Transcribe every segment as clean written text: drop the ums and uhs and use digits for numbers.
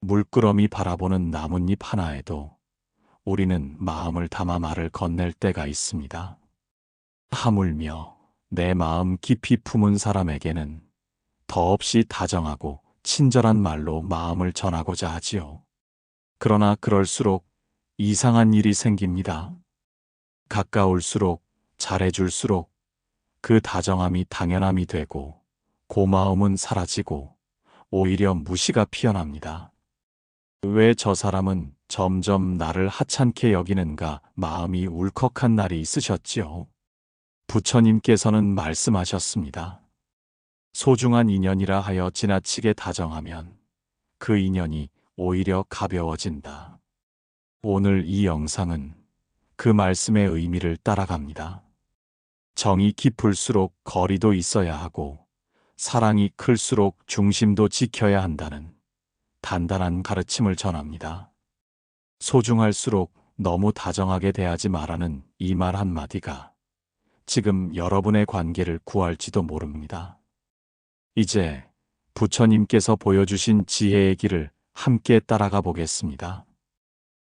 물끄러미 바라보는 나뭇잎 하나에도 우리는 마음을 담아 말을 건넬 때가 있습니다. 하물며 내 마음 깊이 품은 사람에게는 더없이 다정하고 친절한 말로 마음을 전하고자 하지요. 그러나 그럴수록 이상한 일이 생깁니다. 가까울수록 잘해줄수록 그 다정함이 당연함이 되고 고마움은 사라지고 오히려 무시가 피어납니다. 왜 저 사람은 점점 나를 하찮게 여기는가 마음이 울컥한 날이 있으셨지요. 부처님께서는 말씀하셨습니다. 소중한 인연이라 하여 지나치게 다정하면 그 인연이 오히려 가벼워진다. 오늘 이 영상은 그 말씀의 의미를 따라갑니다. 정이 깊을수록 거리도 있어야 하고 사랑이 클수록 중심도 지켜야 한다는 단단한 가르침을 전합니다. 소중할수록 너무 다정하게 대하지 말라는 이 말 한마디가 지금 여러분의 관계를 구할지도 모릅니다. 이제 부처님께서 보여주신 지혜의 길을 함께 따라가 보겠습니다.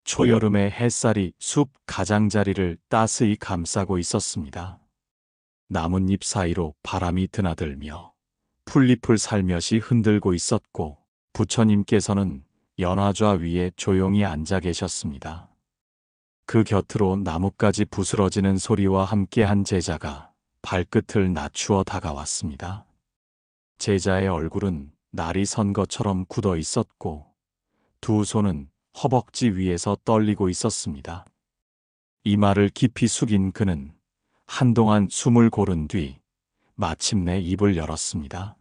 초여름의 햇살이 숲 가장자리를 따스히 감싸고 있었습니다. 나뭇잎 사이로 바람이 드나들며 풀잎을 살며시 흔들고 있었고 부처님께서는 연화좌 위에 조용히 앉아 계셨습니다. 그 곁으로 나뭇가지 부스러지는 소리와 함께한 제자가 발끝을 낮추어 다가왔습니다. 제자의 얼굴은 날이 선 것처럼 굳어 있었고 두 손은 허벅지 위에서 떨리고 있었습니다. 이마를 깊이 숙인 그는 한동안 숨을 고른 뒤 마침내 입을 열었습니다.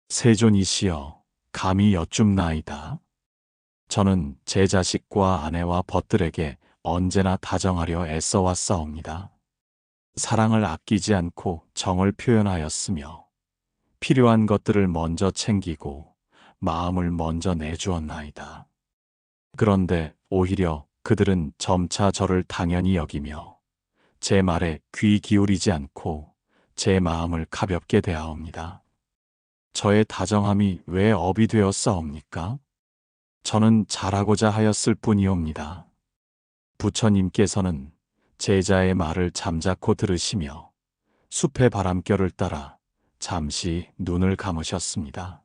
세존이시여, 감히 여쭙나이다. 저는 제 자식과 아내와 벗들에게 언제나 다정하려 애써왔사옵니다. 사랑을 아끼지 않고 정을 표현하였으며 필요한 것들을 먼저 챙기고 마음을 먼저 내주었나이다. 그런데 오히려 그들은 점차 저를 당연히 여기며 제 말에 귀 기울이지 않고 제 마음을 가볍게 대하옵니다. 저의 다정함이 왜 업이 되었사옵니까? 저는 잘하고자 하였을 뿐이옵니다. 부처님께서는 제자의 말을 잠자코 들으시며 숲의 바람결을 따라 잠시 눈을 감으셨습니다.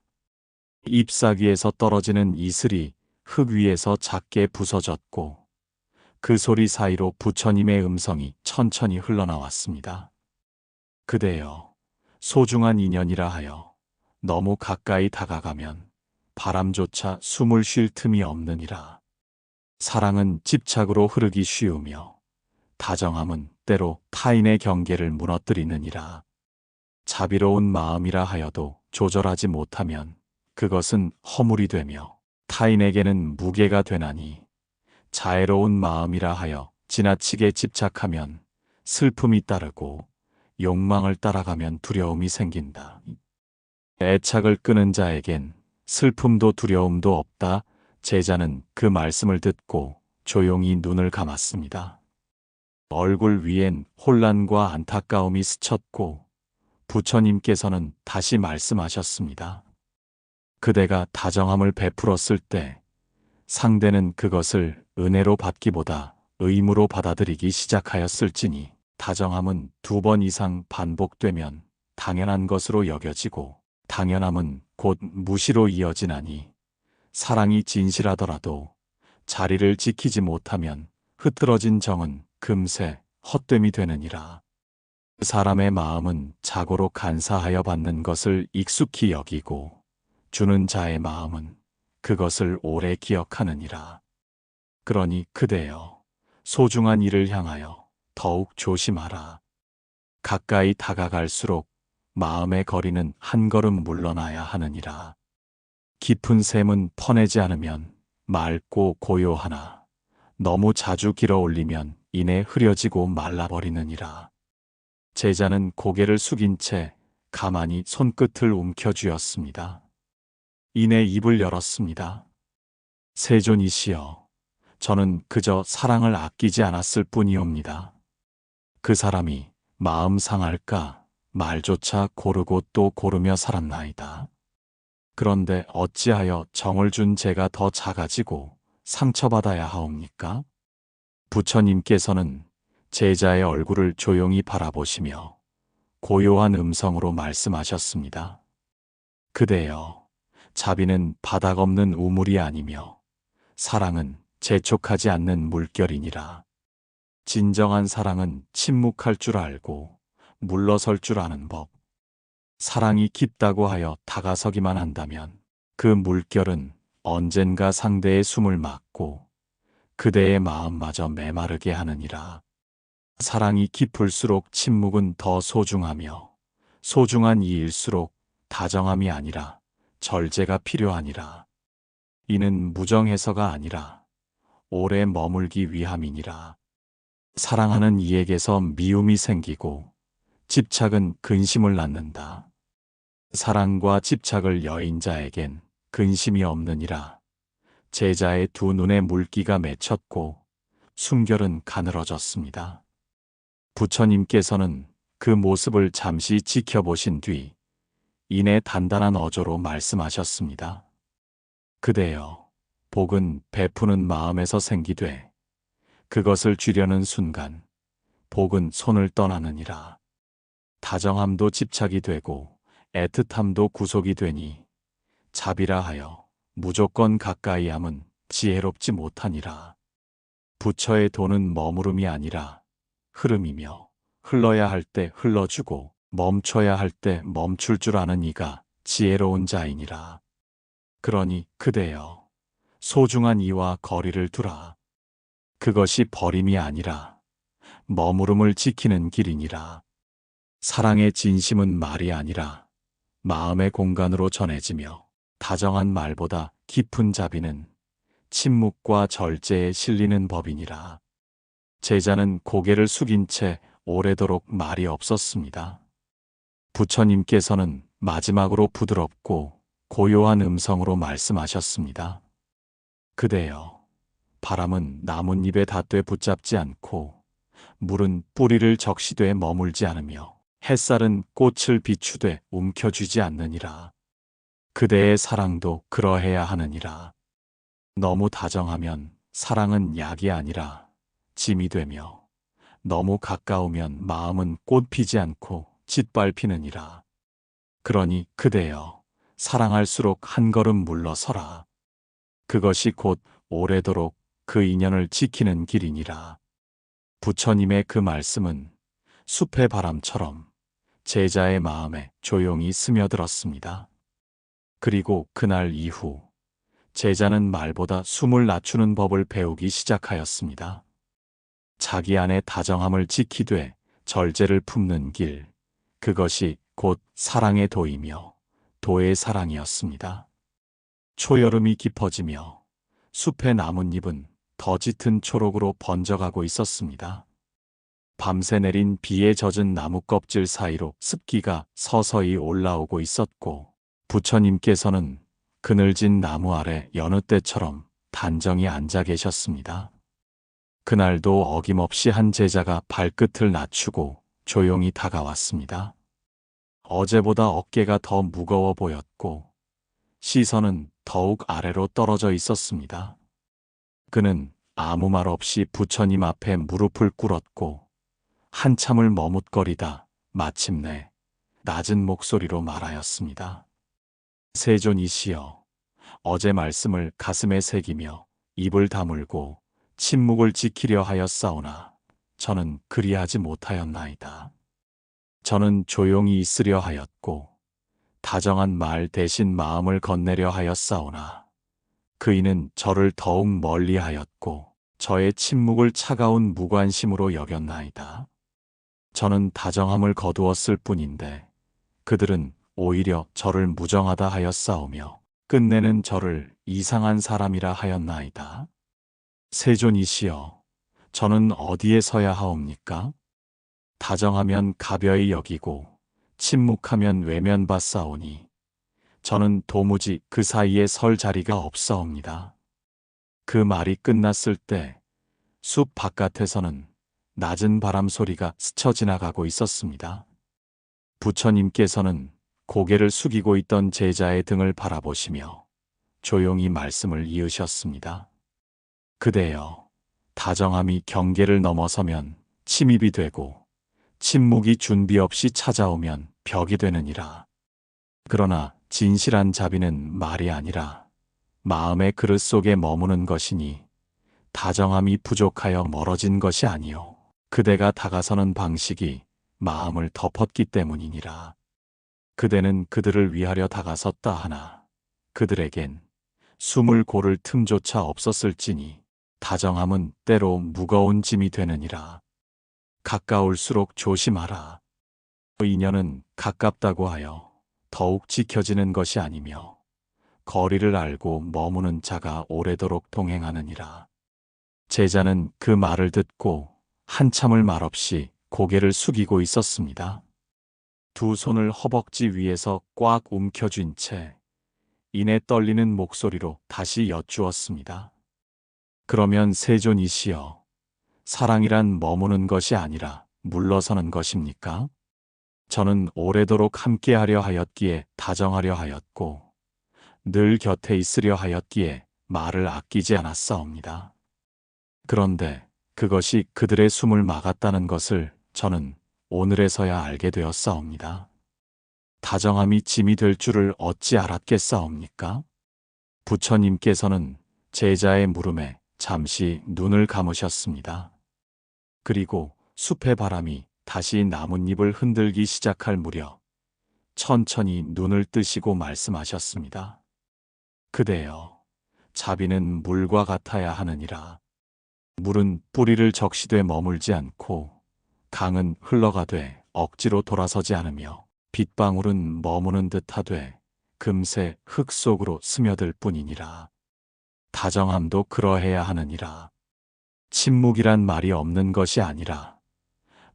잎사귀에서 떨어지는 이슬이 흙 위에서 작게 부서졌고 그 소리 사이로 부처님의 음성이 천천히 흘러나왔습니다. 그대여, 소중한 인연이라 하여 너무 가까이 다가가면 바람조차 숨을 쉴 틈이 없느니라. 사랑은 집착으로 흐르기 쉬우며 다정함은 때로 타인의 경계를 무너뜨리느니라. 자비로운 마음이라 하여도 조절하지 못하면 그것은 허물이 되며 타인에게는 무게가 되나니 자애로운 마음이라 하여 지나치게 집착하면 슬픔이 따르고 욕망을 따라가면 두려움이 생긴다. 애착을 끄는 자에겐 슬픔도 두려움도 없다. 제자는 그 말씀을 듣고 조용히 눈을 감았습니다. 얼굴 위엔 혼란과 안타까움이 스쳤고 부처님께서는 다시 말씀하셨습니다. 그대가 다정함을 베풀었을 때 상대는 그것을 은혜로 받기보다 의무로 받아들이기 시작하였을지니 다정함은 2번 이상 반복되면 당연한 것으로 여겨지고 당연함은 곧 무시로 이어지나니 사랑이 진실하더라도 자리를 지키지 못하면 흐트러진 정은 금세 헛됨이 되느니라. 사람의 마음은 자고로 간사하여 받는 것을 익숙히 여기고 주는 자의 마음은 그것을 오래 기억하느니라. 그러니 그대여, 소중한 이를 향하여 더욱 조심하라. 가까이 다가갈수록 마음의 거리는 한 걸음 물러나야 하느니라. 깊은 샘은 퍼내지 않으면 맑고 고요하나 너무 자주 길어 올리면 이내 흐려지고 말라버리느니라. 제자는 고개를 숙인 채 가만히 손끝을 움켜쥐었습니다. 이내 입을 열었습니다. 세존이시여, 저는 그저 사랑을 아끼지 않았을 뿐이옵니다. 그 사람이 마음 상할까 말조차 고르고 또 고르며 살았나이다. 그런데 어찌하여 정을 준 제가 더 작아지고 상처받아야 하옵니까? 부처님께서는 제자의 얼굴을 조용히 바라보시며 고요한 음성으로 말씀하셨습니다. 그대여, 자비는 바닥 없는 우물이 아니며 사랑은 재촉하지 않는 물결이니라. 진정한 사랑은 침묵할 줄 알고 물러설 줄 아는 법. 사랑이 깊다고 하여 다가서기만 한다면 그 물결은 언젠가 상대의 숨을 막고 그대의 마음마저 메마르게 하느니라. 사랑이 깊을수록 침묵은 더 소중하며 소중한 이일수록 다정함이 아니라 절제가 필요하니라. 이는 무정해서가 아니라 오래 머물기 위함이니라. 사랑하는 이에게서 미움이 생기고 집착은 근심을 낳는다. 사랑과 집착을 여인 자에겐 근심이 없느니라. 제자의 두 눈에 물기가 맺혔고 숨결은 가늘어졌습니다. 부처님께서는 그 모습을 잠시 지켜보신 뒤 이내 단단한 어조로 말씀하셨습니다. 그대여, 복은 베푸는 마음에서 생기되 그것을 쥐려는 순간 복은 손을 떠나느니라. 다정함도 집착이 되고 애틋함도 구속이 되니 자비라 하여 무조건 가까이 함은 지혜롭지 못하니라. 부처의 도는 머무름이 아니라 흐름이며 흘러야 할 때 흘러주고 멈춰야 할 때 멈출 줄 아는 이가 지혜로운 자이니라. 그러니 그대여, 소중한 이와 거리를 두라. 그것이 버림이 아니라 머무름을 지키는 길이니라. 사랑의 진심은 말이 아니라 마음의 공간으로 전해지며 다정한 말보다 깊은 자비는 침묵과 절제에 실리는 법이니라. 제자는 고개를 숙인 채 오래도록 말이 없었습니다. 부처님께서는 마지막으로 부드럽고 고요한 음성으로 말씀하셨습니다. 그대여, 바람은 나뭇잎에 닿되 붙잡지 않고 물은 뿌리를 적시되 머물지 않으며 햇살은 꽃을 비추되 움켜쥐지 않느니라. 그대의 사랑도 그러해야 하느니라. 너무 다정하면 사랑은 약이 아니라 짐이 되며 너무 가까우면 마음은 꽃 피지 않고 짓밟히느니라. 그러니 그대여, 사랑할수록 한 걸음 물러서라. 그것이 곧 오래도록 그 인연을 지키는 길이니라. 부처님의 그 말씀은 숲의 바람처럼 제자의 마음에 조용히 스며들었습니다. 그리고 그날 이후 제자는 말보다 숨을 낮추는 법을 배우기 시작하였습니다. 자기 안의 다정함을 지키되 절제를 품는 길, 그것이 곧 사랑의 도이며 도의 사랑이었습니다. 초여름이 깊어지며 숲의 나뭇잎은 더 짙은 초록으로 번져가고 있었습니다. 밤새 내린 비에 젖은 나무 껍질 사이로 습기가 서서히 올라오고 있었고 부처님께서는 그늘진 나무 아래 여느 때처럼 단정히 앉아 계셨습니다. 그날도 어김없이 한 제자가 발끝을 낮추고 조용히 다가왔습니다. 어제보다 어깨가 더 무거워 보였고 시선은 더욱 아래로 떨어져 있었습니다. 그는 아무 말 없이 부처님 앞에 무릎을 꿇었고 한참을 머뭇거리다 마침내 낮은 목소리로 말하였습니다. 세존이시여, 어제 말씀을 가슴에 새기며 입을 다물고 침묵을 지키려 하였사오나 저는 그리하지 못하였나이다. 저는 조용히 있으려 하였고 다정한 말 대신 마음을 건네려 하였사오나 그이는 저를 더욱 멀리하였고 저의 침묵을 차가운 무관심으로 여겼나이다. 저는 다정함을 거두었을 뿐인데 그들은 오히려 저를 무정하다 하였사오며 끝내는 저를 이상한 사람이라 하였나이다. 세존이시여, 저는 어디에 서야 하옵니까? 다정하면 가벼이 여기고 침묵하면 외면받사오니 저는 도무지 그 사이에 설 자리가 없사옵니다. 그 말이 끝났을 때 숲 바깥에서는 낮은 바람 소리가 스쳐 지나가고 있었습니다. 부처님께서는 고개를 숙이고 있던 제자의 등을 바라보시며 조용히 말씀을 이으셨습니다. 그대여, 다정함이 경계를 넘어서면 침입이 되고 침묵이 준비 없이 찾아오면 벽이 되느니라. 그러나 진실한 자비는 말이 아니라 마음의 그릇 속에 머무는 것이니 다정함이 부족하여 멀어진 것이 아니요 그대가 다가서는 방식이 마음을 덮었기 때문이니라. 그대는 그들을 위하려 다가섰다 하나 그들에겐 숨을 고를 틈조차 없었을지니 다정함은 때로 무거운 짐이 되느니라. 가까울수록 조심하라. 인연은 가깝다고 하여 더욱 지켜지는 것이 아니며 거리를 알고 머무는 자가 오래도록 동행하느니라. 제자는 그 말을 듣고 한참을 말없이 고개를 숙이고 있었습니다. 두 손을 허벅지 위에서 꽉 움켜쥔 채 이내 떨리는 목소리로 다시 여쭈었습니다. 그러면 세존이시여, 사랑이란 머무는 것이 아니라 물러서는 것입니까? 저는 오래도록 함께하려 하였기에 다정하려 하였고 늘 곁에 있으려 하였기에 말을 아끼지 않았사옵니다. 그런데 그것이 그들의 숨을 막았다는 것을 저는 오늘에서야 알게 되었사옵니다. 다정함이 짐이 될 줄을 어찌 알았겠사옵니까? 부처님께서는 제자의 물음에 잠시 눈을 감으셨습니다. 그리고 숲의 바람이 다시 나뭇잎을 흔들기 시작할 무렵 천천히 눈을 뜨시고 말씀하셨습니다. 그대여, 자비는 물과 같아야 하느니라. 물은 뿌리를 적시되 머물지 않고 강은 흘러가되 억지로 돌아서지 않으며 빗방울은 머무는 듯하되 금세 흙 속으로 스며들 뿐이니라. 다정함도 그러해야 하느니라. 침묵이란 말이 없는 것이 아니라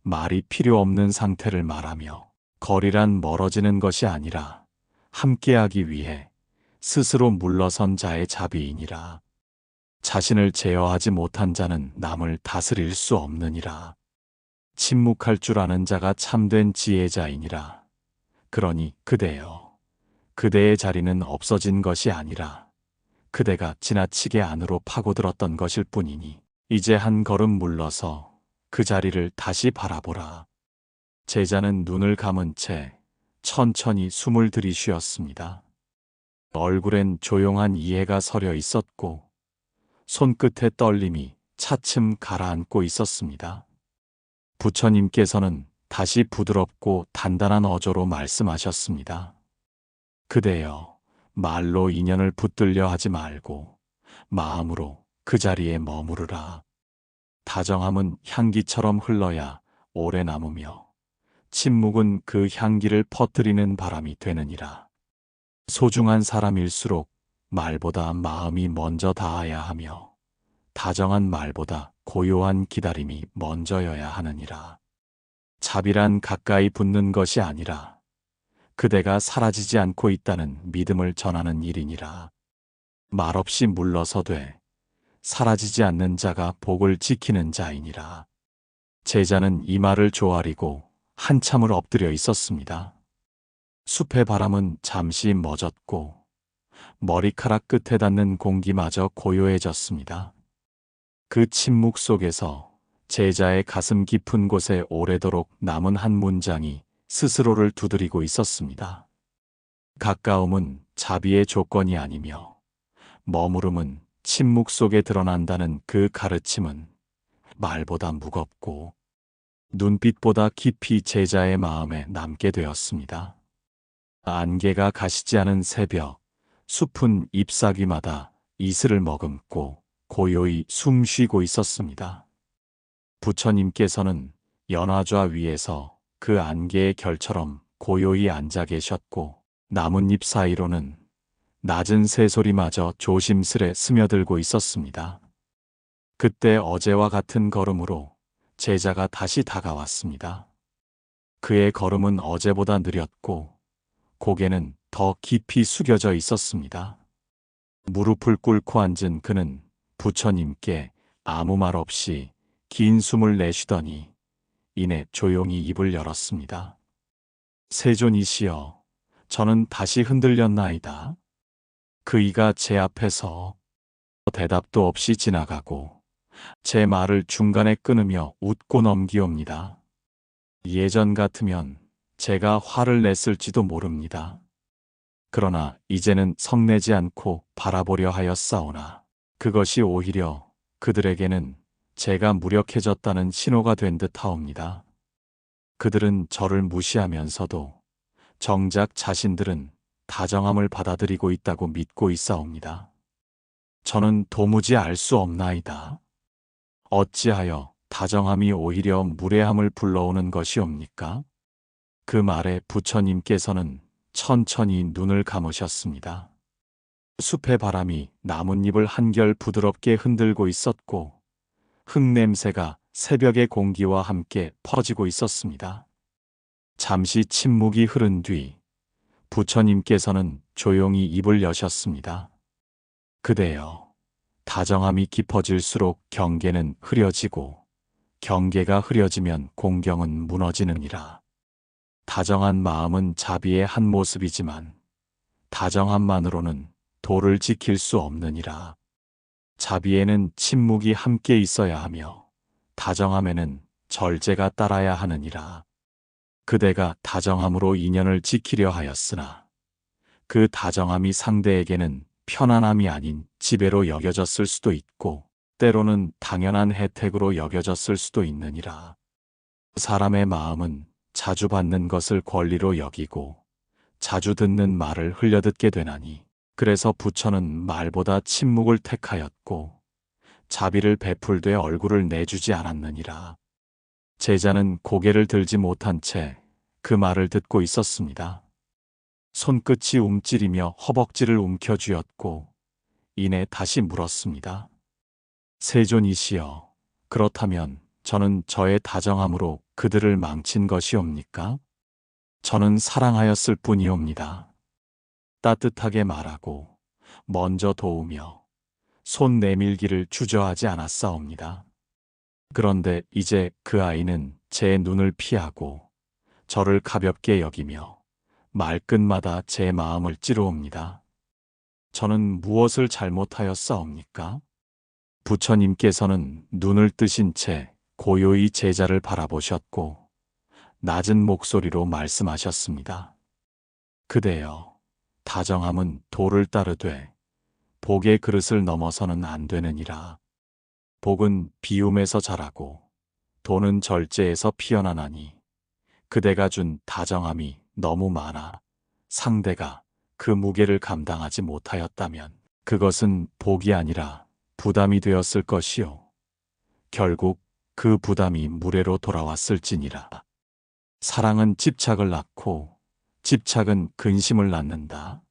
말이 필요 없는 상태를 말하며 거리란 멀어지는 것이 아니라 함께하기 위해 스스로 물러선 자의 자비이니라. 자신을 제어하지 못한 자는 남을 다스릴 수 없느니라. 침묵할 줄 아는 자가 참된 지혜자이니라. 그러니 그대여, 그대의 자리는 없어진 것이 아니라 그대가 지나치게 안으로 파고들었던 것일 뿐이니 이제 한 걸음 물러서 그 자리를 다시 바라보라. 제자는 눈을 감은 채 천천히 숨을 들이쉬었습니다. 얼굴엔 조용한 이해가 서려 있었고 손끝의 떨림이 차츰 가라앉고 있었습니다. 부처님께서는 다시 부드럽고 단단한 어조로 말씀하셨습니다. 그대여, 말로 인연을 붙들려 하지 말고 마음으로 그 자리에 머무르라. 다정함은 향기처럼 흘러야 오래 남으며 침묵은 그 향기를 퍼뜨리는 바람이 되느니라. 소중한 사람일수록 말보다 마음이 먼저 닿아야 하며 다정한 말보다 고요한 기다림이 먼저여야 하느니라. 자비란 가까이 붙는 것이 아니라 그대가 사라지지 않고 있다는 믿음을 전하는 일이니라. 말없이 물러서되 사라지지 않는 자가 복을 지키는 자이니라. 제자는 이 말을 조아리고 한참을 엎드려 있었습니다. 숲의 바람은 잠시 멎었고 머리카락 끝에 닿는 공기마저 고요해졌습니다. 그 침묵 속에서 제자의 가슴 깊은 곳에 오래도록 남은 한 문장이 스스로를 두드리고 있었습니다. 가까움은 자비의 조건이 아니며 머무름은 침묵 속에 드러난다는 그 가르침은 말보다 무겁고 눈빛보다 깊이 제자의 마음에 남게 되었습니다. 안개가 가시지 않은 새벽, 숲은 잎사귀마다 이슬을 머금고 고요히 숨 쉬고 있었습니다. 부처님께서는 연화좌 위에서 그 안개의 결처럼 고요히 앉아 계셨고 나뭇잎 사이로는 낮은 새소리마저 조심스레 스며들고 있었습니다. 그때 어제와 같은 걸음으로 제자가 다시 다가왔습니다. 그의 걸음은 어제보다 느렸고 고개는 더 깊이 숙여져 있었습니다. 무릎을 꿇고 앉은 그는 부처님께 아무 말 없이 긴 숨을 내쉬더니 이내 조용히 입을 열었습니다. 세존이시여, 저는 다시 흔들렸나이다. 그이가 제 앞에서 대답도 없이 지나가고 제 말을 중간에 끊으며 웃고 넘기옵니다. 예전 같으면 제가 화를 냈을지도 모릅니다. 그러나 이제는 성내지 않고 바라보려 하였사오나 그것이 오히려 그들에게는 제가 무력해졌다는 신호가 된 듯하옵니다. 그들은 저를 무시하면서도 정작 자신들은 다정함을 받아들이고 있다고 믿고 있사옵니다. 저는 도무지 알 수 없나이다. 어찌하여 다정함이 오히려 무례함을 불러오는 것이옵니까? 그 말에 부처님께서는 천천히 눈을 감으셨습니다. 숲의 바람이 나뭇잎을 한결 부드럽게 흔들고 있었고 흙냄새가 새벽의 공기와 함께 퍼지고 있었습니다. 잠시 침묵이 흐른 뒤 부처님께서는 조용히 입을 여셨습니다. 그대여, 다정함이 깊어질수록 경계는 흐려지고 경계가 흐려지면 공경은 무너지느니라. 다정한 마음은 자비의 한 모습이지만 다정함만으로는 도를 지킬 수 없느니라. 자비에는 침묵이 함께 있어야 하며 다정함에는 절제가 따라야 하느니라. 그대가 다정함으로 인연을 지키려 하였으나 그 다정함이 상대에게는 편안함이 아닌 지배로 여겨졌을 수도 있고 때로는 당연한 혜택으로 여겨졌을 수도 있느니라. 사람의 마음은 자주 받는 것을 권리로 여기고 자주 듣는 말을 흘려듣게 되나니 그래서 부처는 말보다 침묵을 택하였고 자비를 베풀되 얼굴을 내주지 않았느니라. 제자는 고개를 들지 못한 채 그 말을 듣고 있었습니다. 손끝이 움찔이며 허벅지를 움켜쥐었고 이내 다시 물었습니다. 세존이시여, 그렇다면 저는 저의 다정함으로 그들을 망친 것이옵니까? 저는 사랑하였을 뿐이옵니다. 따뜻하게 말하고 먼저 도우며 손 내밀기를 주저하지 않았사옵니다. 그런데 이제 그 아이는 제 눈을 피하고 저를 가볍게 여기며 말끝마다 제 마음을 찌르옵니다. 저는 무엇을 잘못하였사옵니까? 부처님께서는 눈을 뜨신 채 고요히 제자를 바라보셨고 낮은 목소리로 말씀하셨습니다. 그대여, 다정함은 도를 따르되 복의 그릇을 넘어서는 안 되느니라. 복은 비움에서 자라고 도는 절제에서 피어나나니 그대가 준 다정함이 너무 많아 상대가 그 무게를 감당하지 못하였다면 그것은 복이 아니라 부담이 되었을 것이요. 결국 그 부담이 무례로 돌아왔을지니라. 사랑은 집착을 낳고 집착은 근심을 낳는다.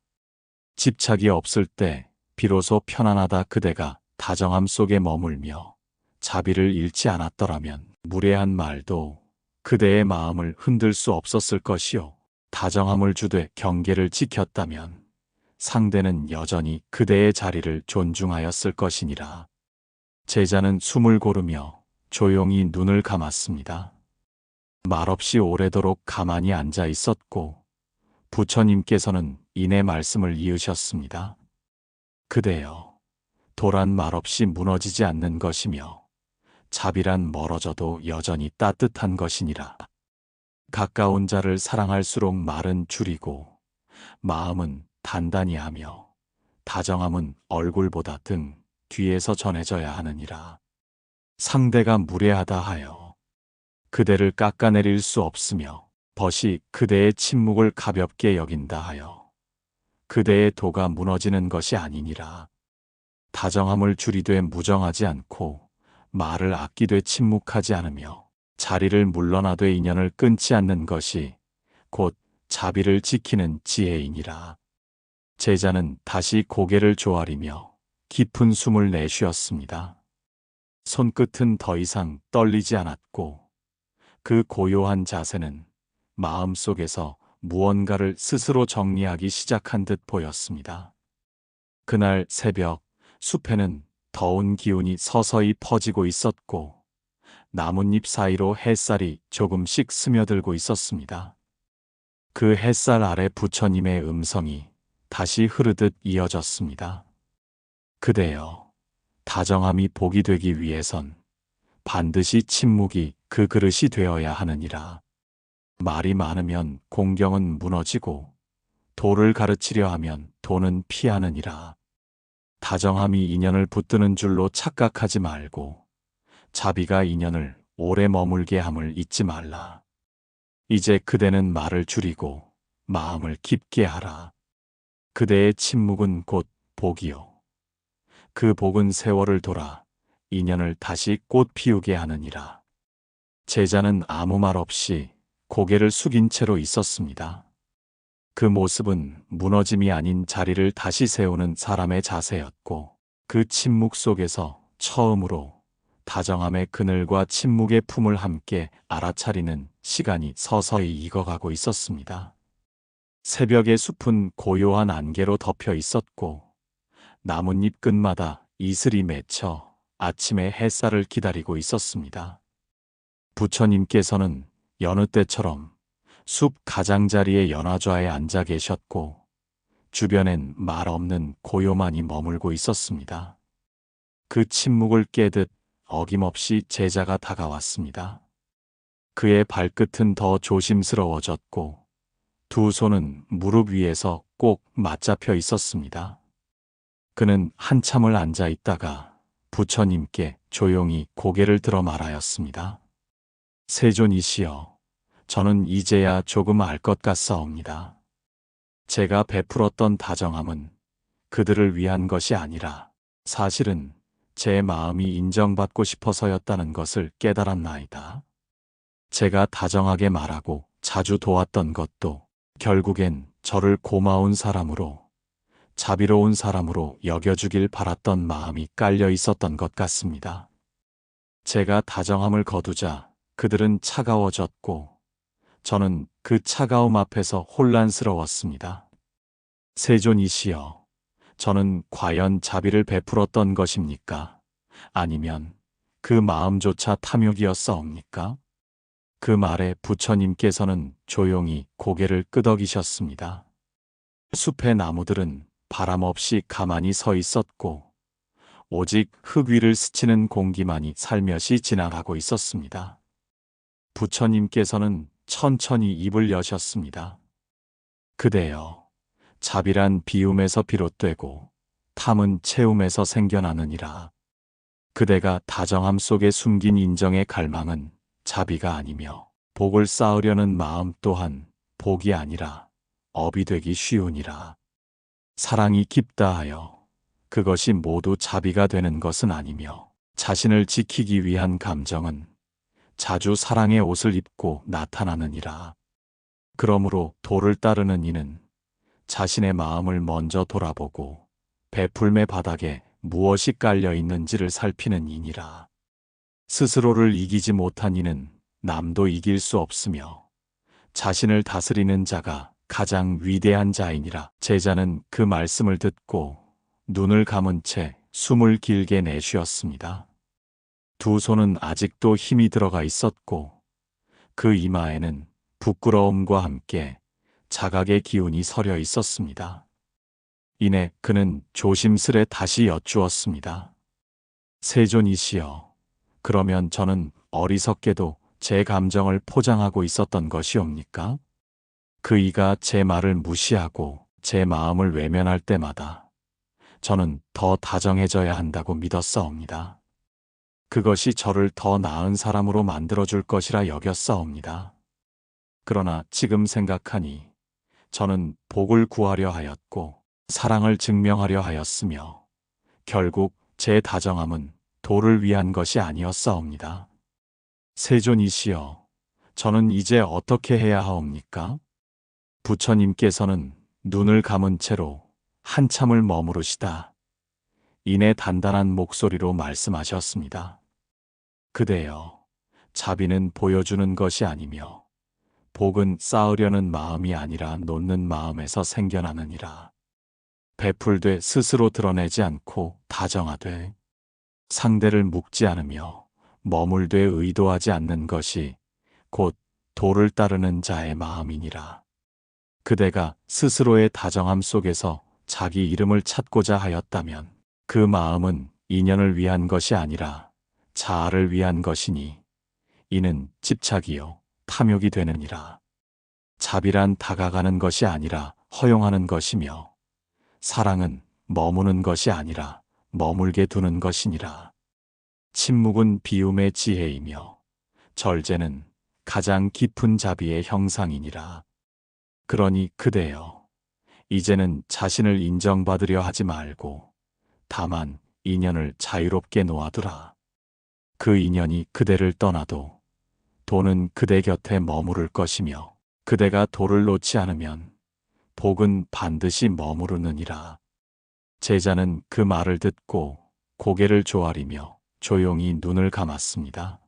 집착이 없을 때 비로소 편안하다. 그대가 다정함 속에 머물며 자비를 잃지 않았더라면 무례한 말도 그대의 마음을 흔들 수 없었을 것이요. 다정함을 주되 경계를 지켰다면 상대는 여전히 그대의 자리를 존중하였을 것이니라. 제자는 숨을 고르며 조용히 눈을 감았습니다. 말없이 오래도록 가만히 앉아 있었고 부처님께서는 이내 말씀을 이으셨습니다. 그대여, 도란 말없이 무너지지 않는 것이며 자비란 멀어져도 여전히 따뜻한 것이니라. 가까운 자를 사랑할수록 말은 줄이고 마음은 단단히 하며 다정함은 얼굴보다 등 뒤에서 전해져야 하느니라. 상대가 무례하다 하여 그대를 깎아내릴 수 없으며 벗이 그대의 침묵을 가볍게 여긴다 하여 그대의 도가 무너지는 것이 아니니라. 다정함을 줄이되 무정하지 않고 말을 아끼되 침묵하지 않으며 자리를 물러나되 인연을 끊지 않는 것이 곧 자비를 지키는 지혜이니라. 제자는 다시 고개를 조아리며 깊은 숨을 내쉬었습니다. 손끝은 더 이상 떨리지 않았고 그 고요한 자세는 마음속에서 무언가를 스스로 정리하기 시작한 듯 보였습니다. 그날 새벽 숲에는 더운 기운이 서서히 퍼지고 있었고 나뭇잎 사이로 햇살이 조금씩 스며들고 있었습니다. 그 햇살 아래 부처님의 음성이 다시 흐르듯 이어졌습니다. 그대여, 다정함이 복이 되기 위해선 반드시 침묵이 그 그릇이 되어야 하느니라. 말이 많으면 공경은 무너지고 도를 가르치려 하면 도는 피하느니라. 다정함이 인연을 붙드는 줄로 착각하지 말고 자비가 인연을 오래 머물게 함을 잊지 말라. 이제 그대는 말을 줄이고 마음을 깊게 하라. 그대의 침묵은 곧 복이요. 그 복은 세월을 돌아 인연을 다시 꽃 피우게 하느니라. 제자는 아무 말 없이 고개를 숙인 채로 있었습니다. 그 모습은 무너짐이 아닌 자리를 다시 세우는 사람의 자세였고, 그 침묵 속에서 처음으로 다정함의 그늘과 침묵의 품을 함께 알아차리는 시간이 서서히 익어가고 있었습니다. 새벽의 숲은 고요한 안개로 덮여 있었고, 나뭇잎 끝마다 이슬이 맺혀 아침의 햇살을 기다리고 있었습니다. 부처님께서는 여느 때처럼 숲 가장자리의 연화좌에 앉아 계셨고, 주변엔 말 없는 고요만이 머물고 있었습니다. 그 침묵을 깨듯 어김없이 제자가 다가왔습니다. 그의 발끝은 더 조심스러워졌고, 두 손은 무릎 위에서 꼭 맞잡혀 있었습니다. 그는 한참을 앉아 있다가 부처님께 조용히 고개를 들어 말하였습니다. 세존이시여, 저는 이제야 조금 알 것 같사옵니다. 제가 베풀었던 다정함은 그들을 위한 것이 아니라 사실은 제 마음이 인정받고 싶어서였다는 것을 깨달았나이다. 제가 다정하게 말하고 자주 도왔던 것도 결국엔 저를 고마운 사람으로, 자비로운 사람으로 여겨주길 바랐던 마음이 깔려 있었던 것 같습니다. 제가 다정함을 거두자 그들은 차가워졌고, 저는 그 차가움 앞에서 혼란스러웠습니다. 세존이시여, 저는 과연 자비를 베풀었던 것입니까? 아니면 그 마음조차 탐욕이었사옵니까? 그 말에 부처님께서는 조용히 고개를 끄덕이셨습니다. 숲의 나무들은 바람 없이 가만히 서 있었고, 오직 흙 위를 스치는 공기만이 살며시 지나가고 있었습니다. 부처님께서는 천천히 입을 여셨습니다. 그대여, 자비란 비움에서 비롯되고 탐은 채움에서 생겨나느니라. 그대가 다정함 속에 숨긴 인정의 갈망은 자비가 아니며, 복을 쌓으려는 마음 또한 복이 아니라 업이 되기 쉬우니라. 사랑이 깊다 하여 그것이 모두 자비가 되는 것은 아니며, 자신을 지키기 위한 감정은 자주 사랑의 옷을 입고 나타나느니라. 그러므로 도를 따르는 이는 자신의 마음을 먼저 돌아보고 베풀매 바닥에 무엇이 깔려 있는지를 살피는 이니라. 스스로를 이기지 못한 이는 남도 이길 수 없으며, 자신을 다스리는 자가 가장 위대한 자이니라. 제자는 그 말씀을 듣고 눈을 감은 채 숨을 길게 내쉬었습니다. 두 손은 아직도 힘이 들어가 있었고, 그 이마에는 부끄러움과 함께 자각의 기운이 서려 있었습니다. 이내 그는 조심스레 다시 여쭈었습니다. 세존이시여, 그러면 저는 어리석게도 제 감정을 포장하고 있었던 것이옵니까? 그 이가 제 말을 무시하고 제 마음을 외면할 때마다 저는 더 다정해져야 한다고 믿었사옵니다. 그것이 저를 더 나은 사람으로 만들어줄 것이라 여겼사옵니다. 그러나 지금 생각하니 저는 복을 구하려 하였고 사랑을 증명하려 하였으며, 결국 제 다정함은 도를 위한 것이 아니었사옵니다. 세존이시여, 저는 이제 어떻게 해야 하옵니까? 부처님께서는 눈을 감은 채로 한참을 머무르시다 이내 단단한 목소리로 말씀하셨습니다. 그대여, 자비는 보여주는 것이 아니며 복은 쌓으려는 마음이 아니라 놓는 마음에서 생겨나느니라. 베풀되 스스로 드러내지 않고 다정하되, 상대를 묵지 않으며 머물되 의도하지 않는 것이 곧 도를 따르는 자의 마음이니라. 그대가 스스로의 다정함 속에서 자기 이름을 찾고자 하였다면 그 마음은 인연을 위한 것이 아니라 자아를 위한 것이니 이는 집착이요 탐욕이 되느니라. 자비란 다가가는 것이 아니라 허용하는 것이며 사랑은 머무는 것이 아니라 머물게 두는 것이니라. 침묵은 비움의 지혜이며 절제는 가장 깊은 자비의 형상이니라. 그러니 그대여, 이제는 자신을 인정받으려 하지 말고 다만 인연을 자유롭게 놓아두라. 그 인연이 그대를 떠나도 도는 그대 곁에 머무를 것이며 그대가 도를 놓지 않으면 복은 반드시 머무르느니라. 제자는 그 말을 듣고 고개를 조아리며 조용히 눈을 감았습니다.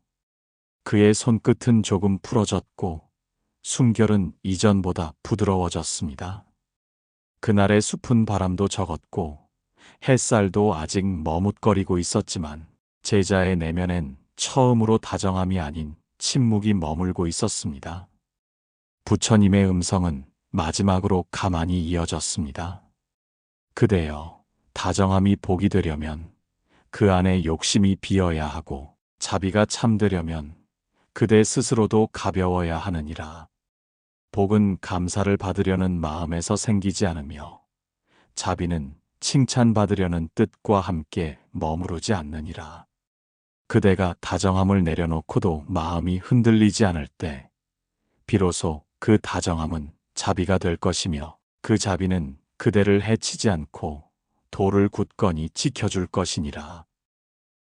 그의 손끝은 조금 풀어졌고 숨결은 이전보다 부드러워졌습니다. 그날의 숲은 바람도 적었고 햇살도 아직 머뭇거리고 있었지만 제자의 내면엔 처음으로 다정함이 아닌 침묵이 머물고 있었습니다. 부처님의 음성은 마지막으로 가만히 이어졌습니다. 그대여, 다정함이 복이 되려면 그 안에 욕심이 비어야 하고 자비가 참되려면 그대 스스로도 가벼워야 하느니라. 복은 감사를 받으려는 마음에서 생기지 않으며 자비는 칭찬받으려는 뜻과 함께 머무르지 않느니라. 그대가 다정함을 내려놓고도 마음이 흔들리지 않을 때 비로소 그 다정함은 자비가 될 것이며 그 자비는 그대를 해치지 않고 도를 굳건히 지켜줄 것이니라.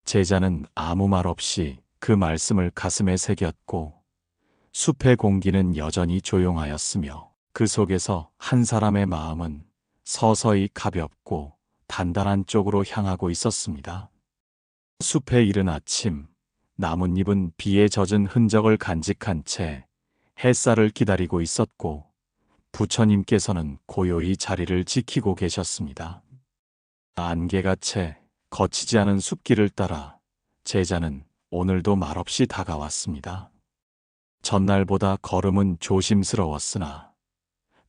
제자는 아무 말 없이 그 말씀을 가슴에 새겼고 숲의 공기는 여전히 조용하였으며 그 속에서 한 사람의 마음은 서서히 가볍고 단단한 쪽으로 향하고 있었습니다. 숲의 이른 아침, 나뭇잎은 비에 젖은 흔적을 간직한 채 햇살을 기다리고 있었고 부처님께서는 고요히 자리를 지키고 계셨습니다. 안개가 채 거치지 않은 숲길을 따라 제자는 오늘도 말없이 다가왔습니다. 전날보다 걸음은 조심스러웠으나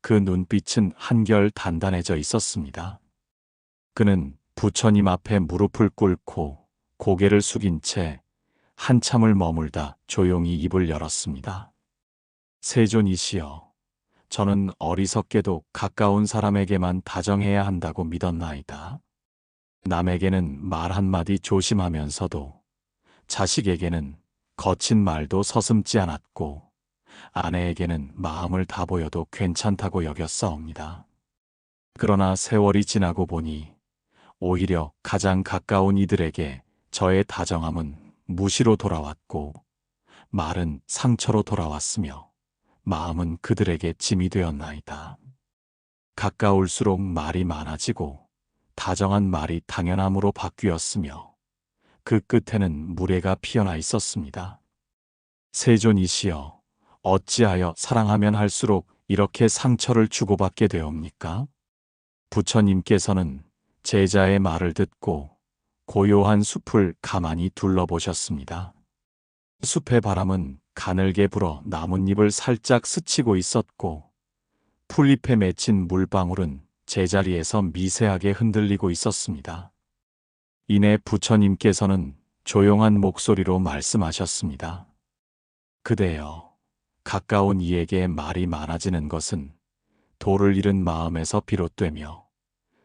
그 눈빛은 한결 단단해져 있었습니다. 그는 부처님 앞에 무릎을 꿇고 고개를 숙인 채 한참을 머물다 조용히 입을 열었습니다. 세존이시여, 저는 어리석게도 가까운 사람에게만 다정해야 한다고 믿었나이다. 남에게는 말 한마디 조심하면서도 자식에게는 거친 말도 서슴지 않았고 아내에게는 마음을 다 보여도 괜찮다고 여겼사옵니다. 그러나 세월이 지나고 보니 오히려 가장 가까운 이들에게 저의 다정함은 무시로 돌아왔고 말은 상처로 돌아왔으며 마음은 그들에게 짐이 되었나이다. 가까울수록 말이 많아지고 다정한 말이 당연함으로 바뀌었으며 그 끝에는 무례가 피어나 있었습니다. 세존이시여, 어찌하여 사랑하면 할수록 이렇게 상처를 주고받게 되옵니까? 부처님께서는 제자의 말을 듣고 고요한 숲을 가만히 둘러보셨습니다. 숲의 바람은 가늘게 불어 나뭇잎을 살짝 스치고 있었고 풀잎에 맺힌 물방울은 제자리에서 미세하게 흔들리고 있었습니다. 이내 부처님께서는 조용한 목소리로 말씀하셨습니다. 그대여, 가까운 이에게 말이 많아지는 것은 도를 잃은 마음에서 비롯되며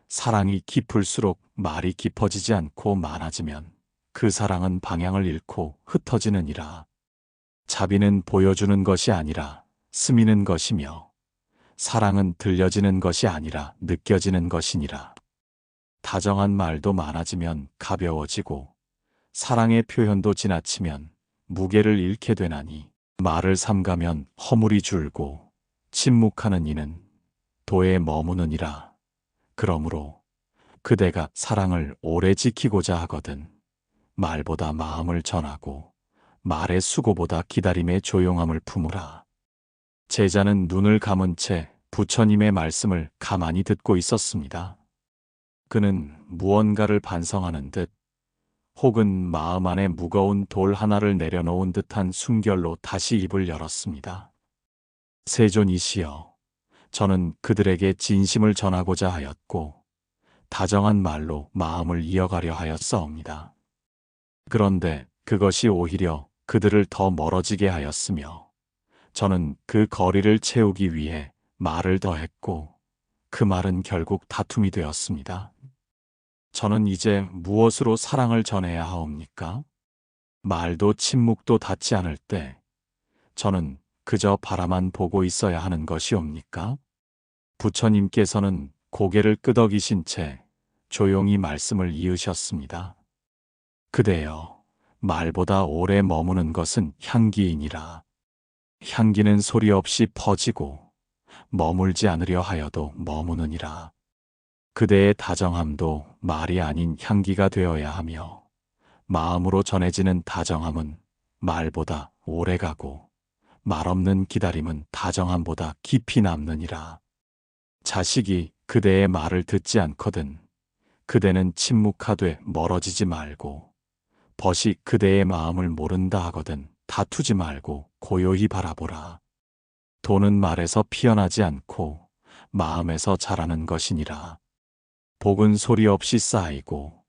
사랑이 깊을수록 말이 깊어지지 않고 많아지면 그 사랑은 방향을 잃고 흩어지느니라. 자비는 보여주는 것이 아니라 스미는 것이며 사랑은 들려지는 것이 아니라 느껴지는 것이니라. 다정한 말도 많아지면 가벼워지고 사랑의 표현도 지나치면 무게를 잃게 되나니 말을 삼가면 허물이 줄고 침묵하는 이는 도에 머무느니라. 그러므로 그대가 사랑을 오래 지키고자 하거든 말보다 마음을 전하고 말의 수고보다 기다림의 조용함을 품으라. 제자는 눈을 감은 채 부처님의 말씀을 가만히 듣고 있었습니다. 그는 무언가를 반성하는 듯 혹은 마음 안에 무거운 돌 하나를 내려놓은 듯한 숨결로 다시 입을 열었습니다. 세존이시여, 저는 그들에게 진심을 전하고자 하였고 다정한 말로 마음을 이어가려 하였사옵니다. 그런데 그것이 오히려 그들을 더 멀어지게 하였으며 저는 그 거리를 채우기 위해 말을 더했고 그 말은 결국 다툼이 되었습니다. 저는 이제 무엇으로 사랑을 전해야 하옵니까? 말도 침묵도 닿지 않을 때 저는 그저 바라만 보고 있어야 하는 것이옵니까? 부처님께서는 고개를 끄덕이신 채 조용히 말씀을 이으셨습니다. 그대여, 말보다 오래 머무는 것은 향기이니라. 향기는 소리 없이 퍼지고 머물지 않으려 하여도 머무느니라. 그대의 다정함도 말이 아닌 향기가 되어야 하며 마음으로 전해지는 다정함은 말보다 오래가고 말없는 기다림은 다정함보다 깊이 남느니라. 자식이 그대의 말을 듣지 않거든 그대는 침묵하되 멀어지지 말고 벗이 그대의 마음을 모른다 하거든 다투지 말고 고요히 바라보라. 도는 말에서 피어나지 않고 마음에서 자라는 것이니라. 복은 소리 없이 쌓이고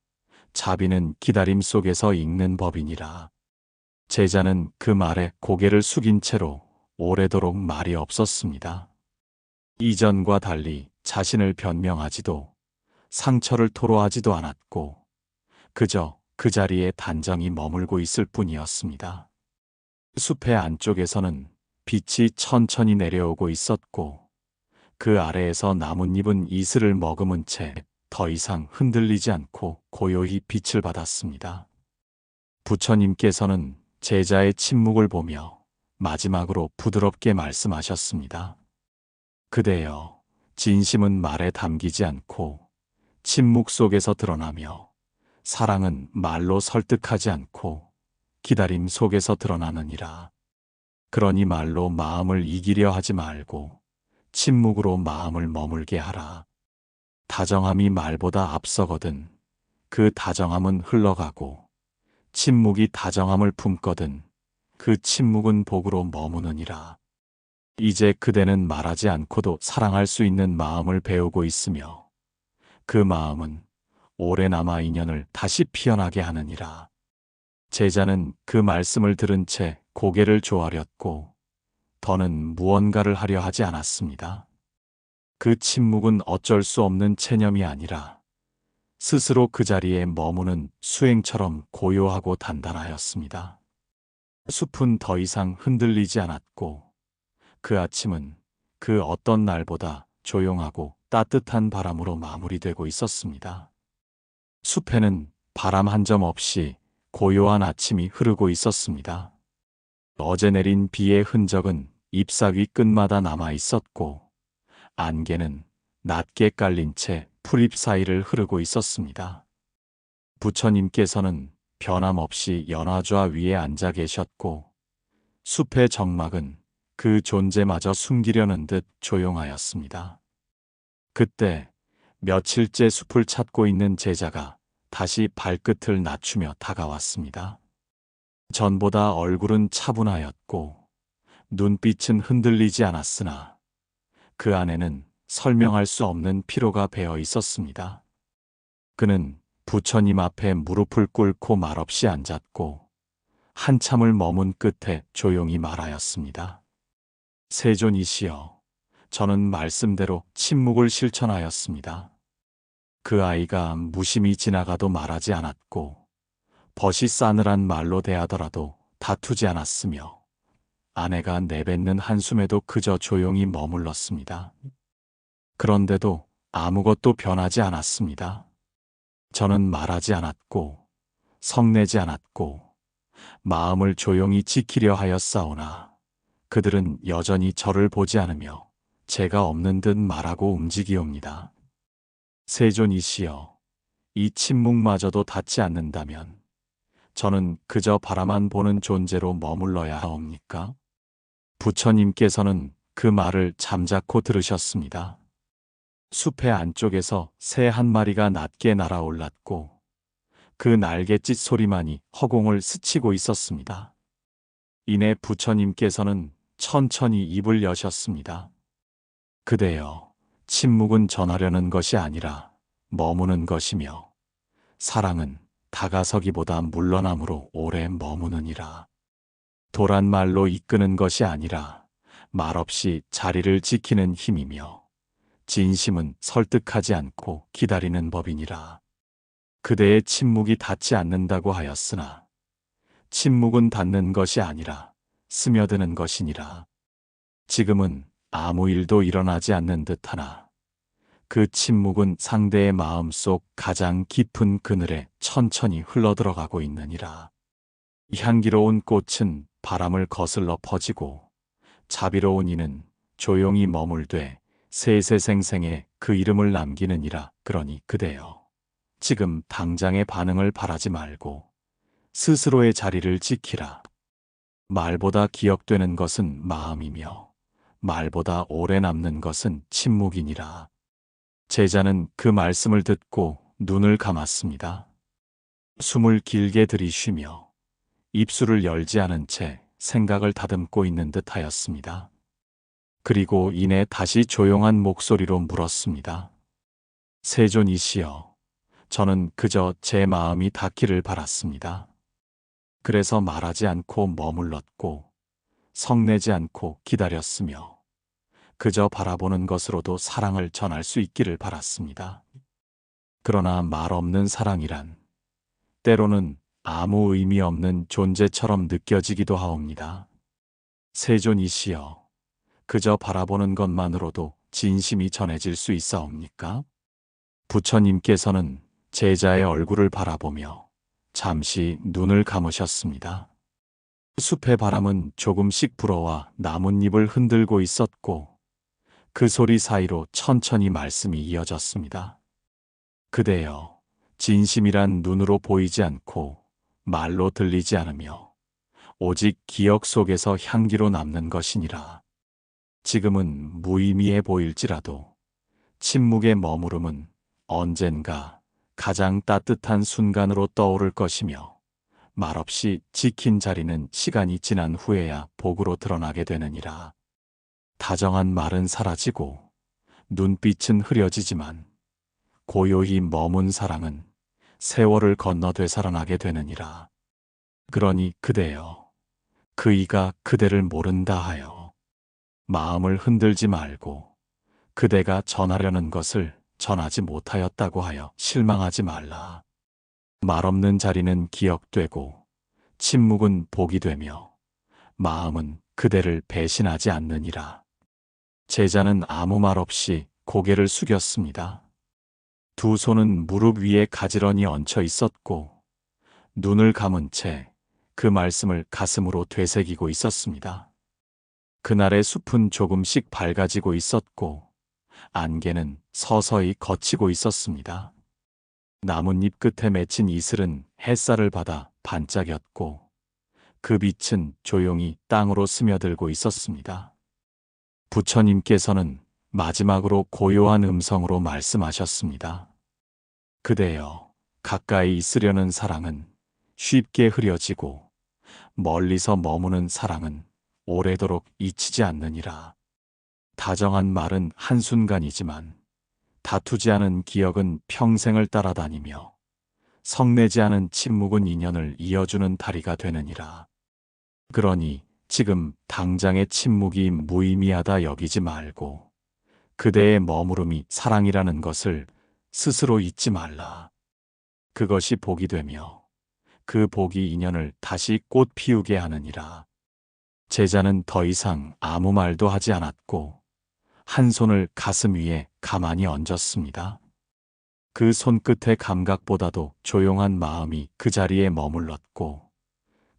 자비는 기다림 속에서 익는 법이니라. 제자는 그 말에 고개를 숙인 채로 오래도록 말이 없었습니다. 이전과 달리 자신을 변명하지도 상처를 토로하지도 않았고 그저 그 자리에 단정히 머물고 있을 뿐이었습니다. 숲의 안쪽에서는 빛이 천천히 내려오고 있었고 그 아래에서 나뭇잎은 이슬을 머금은 채 더 이상 흔들리지 않고 고요히 빛을 받았습니다. 부처님께서는 제자의 침묵을 보며 마지막으로 부드럽게 말씀하셨습니다. 그대여, 진심은 말에 담기지 않고 침묵 속에서 드러나며 사랑은 말로 설득하지 않고 기다림 속에서 드러나느니라. 그러니 말로 마음을 이기려 하지 말고 침묵으로 마음을 머물게 하라. 다정함이 말보다 앞서거든 그 다정함은 흘러가고 침묵이 다정함을 품거든 그 침묵은 복으로 머무느니라. 이제 그대는 말하지 않고도 사랑할 수 있는 마음을 배우고 있으며 그 마음은 오래 남아 인연을 다시 피어나게 하느니라. 제자는 그 말씀을 들은 채 고개를 조아렸고 더는 무언가를 하려 하지 않았습니다. 그 침묵은 어쩔 수 없는 체념이 아니라 스스로 그 자리에 머무는 수행처럼 고요하고 단단하였습니다. 숲은 더 이상 흔들리지 않았고 그 아침은 그 어떤 날보다 조용하고 따뜻한 바람으로 마무리되고 있었습니다. 숲에는 바람 한 점 없이 고요한 아침이 흐르고 있었습니다. 어제 내린 비의 흔적은 잎사귀 끝마다 남아 있었고 안개는 낮게 깔린 채 풀잎 사이를 흐르고 있었습니다. 부처님께서는 변함없이 연화좌 위에 앉아 계셨고 숲의 정막은 그 존재마저 숨기려는 듯 조용하였습니다. 그때 며칠째 숲을 찾고 있는 제자가 다시 발끝을 낮추며 다가왔습니다. 전보다 얼굴은 차분하였고 눈빛은 흔들리지 않았으나 그 안에는 설명할 수 없는 피로가 배어 있었습니다. 그는 부처님 앞에 무릎을 꿇고 말없이 앉았고 한참을 머문 끝에 조용히 말하였습니다. 세존이시여, 저는 말씀대로 침묵을 실천하였습니다. 그 아이가 무심히 지나가도 말하지 않았고 벗이 싸늘한 말로 대하더라도 다투지 않았으며 아내가 내뱉는 한숨에도 그저 조용히 머물렀습니다. 그런데도 아무것도 변하지 않았습니다. 저는 말하지 않았고 성내지 않았고 마음을 조용히 지키려 하였사오나 그들은 여전히 저를 보지 않으며 제가 없는 듯 말하고 움직이옵니다. 세존이시여, 이 침묵마저도 닿지 않는다면 저는 그저 바라만 보는 존재로 머물러야 하옵니까? 부처님께서는 그 말을 잠자코 들으셨습니다. 숲의 안쪽에서 새 한 마리가 낮게 날아올랐고 그 날갯짓 소리만이 허공을 스치고 있었습니다. 이내 부처님께서는 천천히 입을 여셨습니다. 그대여, 침묵은 전하려는 것이 아니라 머무는 것이며 사랑은 다가서기보다 물러남으로 오래 머무느니라. 도란 말로 이끄는 것이 아니라 말없이 자리를 지키는 힘이며 진심은 설득하지 않고 기다리는 법이니라. 그대의 침묵이 닿지 않는다고 하였으나 침묵은 닿는 것이 아니라 스며드는 것이니라. 지금은 아무 일도 일어나지 않는 듯하나 그 침묵은 상대의 마음속 가장 깊은 그늘에 천천히 흘러들어가고 있느니라. 향기로운 꽃은 바람을 거슬러 퍼지고 자비로운 이는 조용히 머물되 세세생생에 그 이름을 남기느니라. 그러니 그대여, 지금 당장의 반응을 바라지 말고 스스로의 자리를 지키라. 말보다 기억되는 것은 마음이며 말보다 오래 남는 것은 침묵이니라. 제자는 그 말씀을 듣고 눈을 감았습니다. 숨을 길게 들이쉬며 입술을 열지 않은 채 생각을 다듬고 있는 듯 하였습니다. 그리고 이내 다시 조용한 목소리로 물었습니다. 세존이시여, 저는 그저 제 마음이 닿기를 바랐습니다. 그래서 말하지 않고 머물렀고 성내지 않고 기다렸으며 그저 바라보는 것으로도 사랑을 전할 수 있기를 바랐습니다. 그러나 말 없는 사랑이란 때로는 아무 의미 없는 존재처럼 느껴지기도 하옵니다. 세존이시여, 그저 바라보는 것만으로도 진심이 전해질 수 있사옵니까? 부처님께서는 제자의 얼굴을 바라보며 잠시 눈을 감으셨습니다. 숲의 바람은 조금씩 불어와 나뭇잎을 흔들고 있었고 그 소리 사이로 천천히 말씀이 이어졌습니다. 그대여, 진심이란 눈으로 보이지 않고 말로 들리지 않으며 오직 기억 속에서 향기로 남는 것이니라. 지금은 무의미해 보일지라도 침묵의 머무름은 언젠가 가장 따뜻한 순간으로 떠오를 것이며 말없이 지킨 자리는 시간이 지난 후에야 복으로 드러나게 되느니라. 다정한 말은 사라지고 눈빛은 흐려지지만 고요히 머문 사랑은 세월을 건너 되살아나게 되느니라. 그러니 그대여, 그 이가 그대를 모른다 하여 마음을 흔들지 말고 그대가 전하려는 것을 전하지 못하였다고 하여 실망하지 말라. 말없는 자리는 기억되고 침묵은 복이 되며 마음은 그대를 배신하지 않느니라. 제자는 아무 말 없이 고개를 숙였습니다. 두 손은 무릎 위에 가지런히 얹혀 있었고 눈을 감은 채 그 말씀을 가슴으로 되새기고 있었습니다. 그날의 숲은 조금씩 밝아지고 있었고 안개는 서서히 걷히고 있었습니다. 나뭇잎 끝에 맺힌 이슬은 햇살을 받아 반짝였고 그 빛은 조용히 땅으로 스며들고 있었습니다. 부처님께서는 마지막으로 고요한 음성으로 말씀하셨습니다. 그대여, 가까이 있으려는 사랑은 쉽게 흐려지고 멀리서 머무는 사랑은 오래도록 잊히지 않느니라. 다정한 말은 한순간이지만 다투지 않은 기억은 평생을 따라다니며 성내지 않은 침묵은 인연을 이어주는 다리가 되느니라. 그러니 지금 당장의 침묵이 무의미하다 여기지 말고 그대의 머무름이 사랑이라는 것을 스스로 잊지 말라. 그것이 복이 되며 그 복이 인연을 다시 꽃 피우게 하느니라. 제자는 더 이상 아무 말도 하지 않았고 한 손을 가슴 위에 가만히 얹었습니다. 그 손끝의 감각보다도 조용한 마음이 그 자리에 머물렀고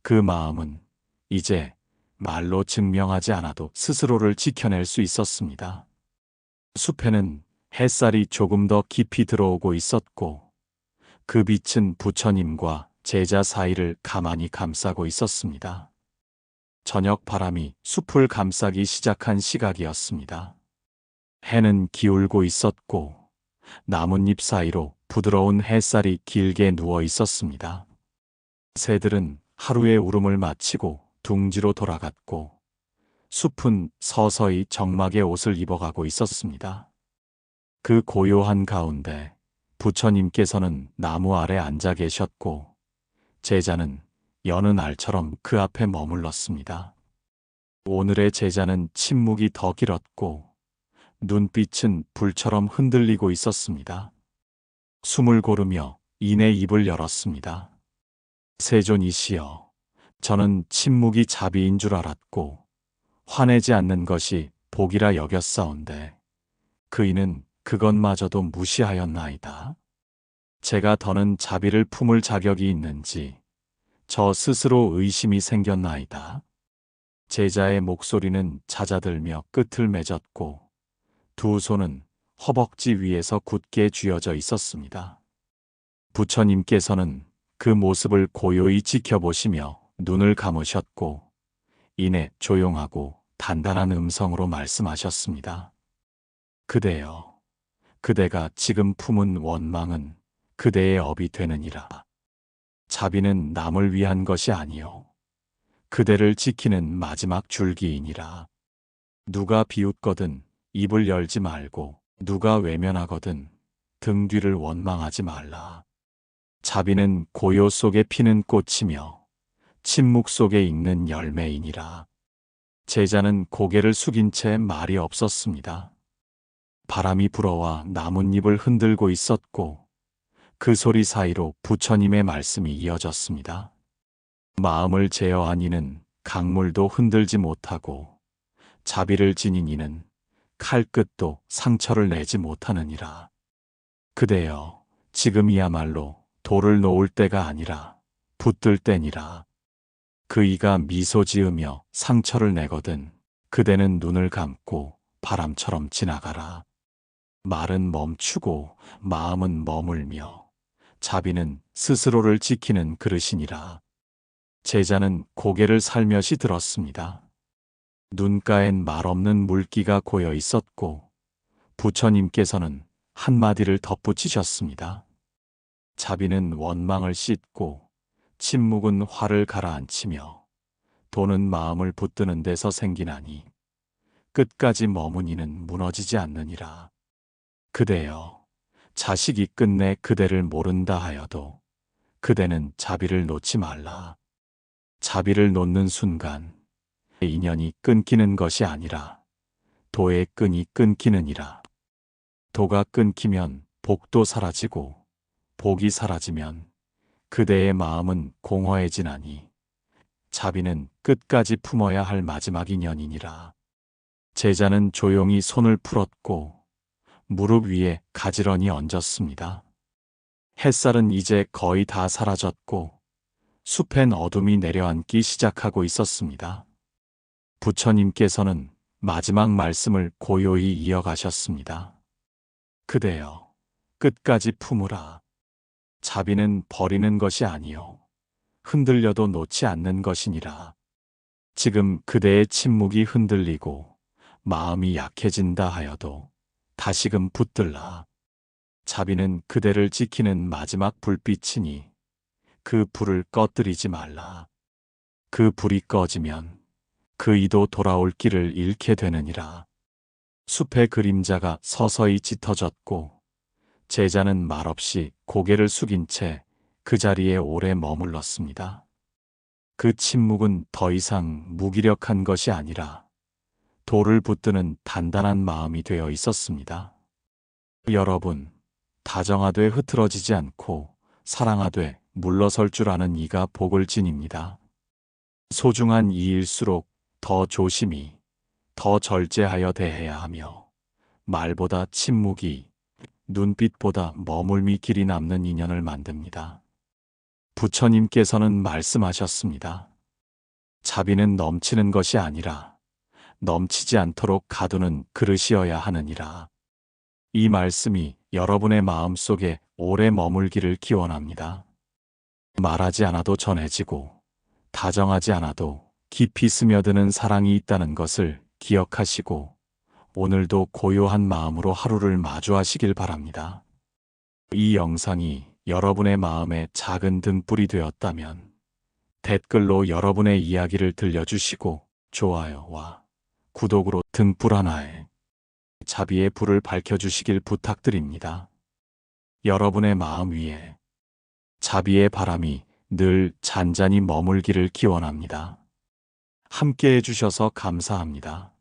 그 마음은 이제 말로 증명하지 않아도 스스로를 지켜낼 수 있었습니다. 숲에는 햇살이 조금 더 깊이 들어오고 있었고 그 빛은 부처님과 제자 사이를 가만히 감싸고 있었습니다. 저녁 바람이 숲을 감싸기 시작한 시각이었습니다. 해는 기울고 있었고 나뭇잎 사이로 부드러운 햇살이 길게 누워 있었습니다. 새들은 하루의 울음을 마치고 둥지로 돌아갔고 숲은 서서히 적막의 옷을 입어가고 있었습니다. 그 고요한 가운데 부처님께서는 나무 아래 앉아 계셨고 제자는 여는 알처럼 그 앞에 머물렀습니다. 오늘의 제자는 침묵이 더 길었고 눈빛은 불처럼 흔들리고 있었습니다. 숨을 고르며 이내 입을 열었습니다. 세존이시여, 저는 침묵이 자비인 줄 알았고 화내지 않는 것이 복이라 여겼사온데 그이는 그것마저도 무시하였나이다. 제가 더는 자비를 품을 자격이 있는지 저 스스로 의심이 생겼나이다. 제자의 목소리는 잦아들며 끝을 맺었고 두 손은 허벅지 위에서 굳게 쥐어져 있었습니다. 부처님께서는 그 모습을 고요히 지켜보시며 눈을 감으셨고 이내 조용하고 단단한 음성으로 말씀하셨습니다. 그대여, 그대가 지금 품은 원망은 그대의 업이 되느니라. 자비는 남을 위한 것이 아니요 그대를 지키는 마지막 줄기이니라. 누가 비웃거든 입을 열지 말고 누가 외면하거든 등 뒤를 원망하지 말라. 자비는 고요 속에 피는 꽃이며 침묵 속에 익는 열매이니라. 제자는 고개를 숙인 채 말이 없었습니다. 바람이 불어와 나뭇잎을 흔들고 있었고 그 소리 사이로 부처님의 말씀이 이어졌습니다. 마음을 제어한 이는 강물도 흔들지 못하고 자비를 지닌 이는 칼끝도 상처를 내지 못하느니라. 그대여, 지금이야말로 돌을 놓을 때가 아니라 붙들 때니라. 그이가 미소 지으며 상처를 내거든 그대는 눈을 감고 바람처럼 지나가라. 말은 멈추고 마음은 머물며 자비는 스스로를 지키는 그릇이니라. 제자는 고개를 살며시 들었습니다. 눈가엔 말없는 물기가 고여 있었고 부처님께서는 한마디를 덧붙이셨습니다. 자비는 원망을 씻고 침묵은 화를 가라앉히며 도는 마음을 붙드는 데서 생기나니 끝까지 머무니는 무너지지 않느니라. 그대여, 자식이 끝내 그대를 모른다 하여도 그대는 자비를 놓지 말라. 자비를 놓는 순간 인연이 끊기는 것이 아니라 도의 끈이 끊기느니라. 도가 끊기면 복도 사라지고 복이 사라지면 그대의 마음은 공허해지나니 자비는 끝까지 품어야 할 마지막 인연이니라. 제자는 조용히 손을 풀었고 무릎 위에 가지런히 얹었습니다. 햇살은 이제 거의 다 사라졌고 숲엔 어둠이 내려앉기 시작하고 있었습니다. 부처님께서는 마지막 말씀을 고요히 이어가셨습니다. 그대여, 끝까지 품으라. 자비는 버리는 것이 아니요 흔들려도 놓지 않는 것이니라. 지금 그대의 침묵이 흔들리고 마음이 약해진다 하여도 다시금 붙들라. 자비는 그대를 지키는 마지막 불빛이니 그 불을 꺼뜨리지 말라. 그 불이 꺼지면 그 이도 돌아올 길을 잃게 되느니라. 숲의 그림자가 서서히 짙어졌고 제자는 말없이 고개를 숙인 채 그 자리에 오래 머물렀습니다. 그 침묵은 더 이상 무기력한 것이 아니라 돌을 붙드는 단단한 마음이 되어 있었습니다. 여러분, 다정하되 흐트러지지 않고 사랑하되 물러설 줄 아는 이가 복을 지닙니다. 소중한 이일수록 더 조심히, 더 절제하여 대해야 하며 말보다 침묵이, 눈빛보다 머물미 길이 남는 인연을 만듭니다. 부처님께서는 말씀하셨습니다. 자비는 넘치는 것이 아니라 넘치지 않도록 가두는 그릇이어야 하느니라. 이 말씀이 여러분의 마음속에 오래 머물기를 기원합니다. 말하지 않아도 전해지고 다정하지 않아도 깊이 스며드는 사랑이 있다는 것을 기억하시고 오늘도 고요한 마음으로 하루를 마주하시길 바랍니다. 이 영상이 여러분의 마음에 작은 등불이 되었다면 댓글로 여러분의 이야기를 들려주시고 좋아요와 구독으로 등불 하나에 자비의 불을 밝혀주시길 부탁드립니다. 여러분의 마음 위에 자비의 바람이 늘 잔잔히 머물기를 기원합니다. 함께 해주셔서 감사합니다.